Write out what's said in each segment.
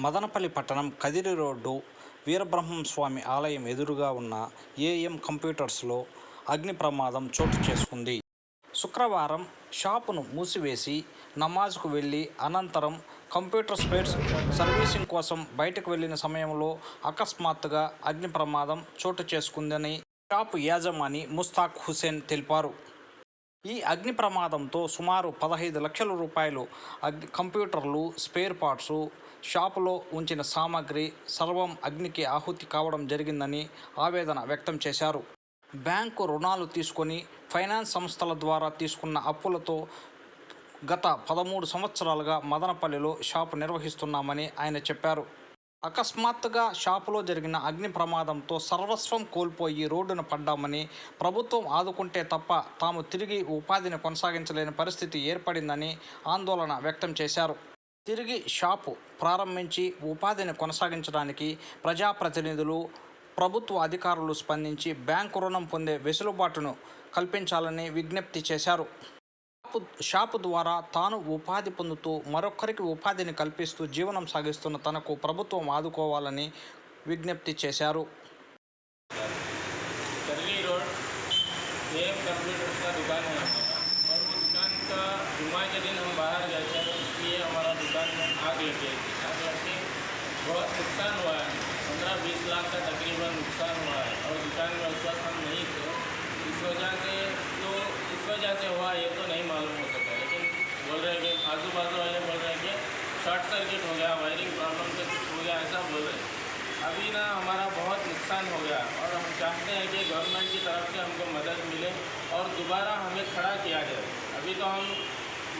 మదనపల్లి పట్టణం కదిరి రోడ్డు వీరబ్రహ్మస్వామి ఆలయం ఎదురుగా ఉన్న ఏఎం కంప్యూటర్స్లో అగ్ని ప్రమాదం చోటు చేసుకుంది. శుక్రవారం షాపును మూసివేసి నమాజ్కు వెళ్లి అనంతరం కంప్యూటర్ స్పేర్స్ సర్వీసింగ్ కోసం బయటకు వెళ్లిన సమయంలో అకస్మాత్తుగా అగ్ని ప్రమాదం చోటు చేసుకుందని షాపు యాజమాని ముస్తాక్ హుసేన్ తెలిపారు. ఈ అగ్ని ప్రమాదంతో సుమారు 15 లక్షల రూపాయలు కంప్యూటర్లు, స్పేర్ పార్ట్స్, షాపులో ఉంచిన సామాగ్రి సర్వం అగ్నికి ఆహుతి కావడం జరిగిందని ఆవేదన వ్యక్తం చేశారు. బ్యాంకు రుణాలు తీసుకొని ఫైనాన్స్ సంస్థల ద్వారా తీసుకున్న అప్పులతో గత 13 సంవత్సరాలుగా మదనపల్లిలో షాపు నిర్వహిస్తున్నామని ఆయన చెప్పారు. అకస్మాత్తుగా షాపులో జరిగిన అగ్ని ప్రమాదంతో సర్వస్వం కోల్పోయి రోడ్డున పడ్డామని, ప్రభుత్వం ఆదుకుంటే తప్ప తాము తిరిగి ఉపాధిని కొనసాగించలేని పరిస్థితి ఏర్పడిందని ఆందోళన వ్యక్తం చేశారు. తిరిగి షాపు ప్రారంభించి ఉపాధిని కొనసాగించడానికి ప్రజాప్రతినిధులు, ప్రభుత్వ అధికారులు స్పందించి బ్యాంకు రుణం పొందే వెసులుబాటును కల్పించాలని విజ్ఞప్తి చేశారు. షాపు ద్వారా తాను ఉపాధి పొందుతూ మరొకరికి ఉపాధిని కల్పిస్తూ జీవనం సాగిస్తున్న తనకు ప్రభుత్వం ఆదుకోవాలని విజ్ఞప్తి చేశారు. कदली रोड एम कंप्यूटर्स का दुकान है हमारा, और वो दुकान का जुम्मे के दिन हम बाहर गए थे, तो इसलिए हमारा दुकान में आग लग गई थी। आग लग के बहुत नुकसान हुआ है, 15-20 लाख का तकरीबन नुकसान हुआ है, और दुकान में उस वक्त हम नहीं थे। इस वजह से हुआ ये तो नहीं मालूम हो सका, लेकिन बोल रहे हैं कि आजू बाजू वाले बोल रहे हैं कि शॉर्ट सर्किट हो गया, वायरिंग प्रॉब्लम से कुछ हो गया, ऐसा बोल रहे हैं। अभी ना हमारा बहुत नुकसान हो गया, और हम चाहते हैं कि गवर्नमेंट की तरफ से हमको मदद मिले और दोबारा हमें खड़ा किया जाए। अभी तो हम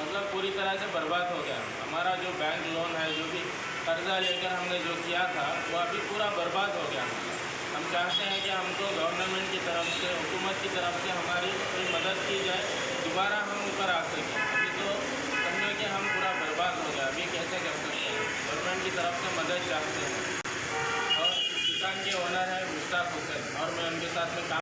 मतलब पूरी तरह से बर्बाद हो गया। हमारा जो बैंक लोन है, जो भी कर्जा लेकर हमने जो किया था, वो अभी पूरा बर्बाद हो गया। हम चाहते हैं कि हमको गवर्नमेंट की तरफ से, हुकूमत की तरफ से हमारी कोई मदद की जाए, दोबारा हम ऊपर आ सकें। अभी तो समझो कि हम पूरा बर्बाद हो गया, अभी कैसे कर सकते हैं? गवर्नमेंट की तरफ से मदद चाहते हैं। और दुकान के ओनर है मुस्ताक हुसैन, और मैं उनके साथ में काम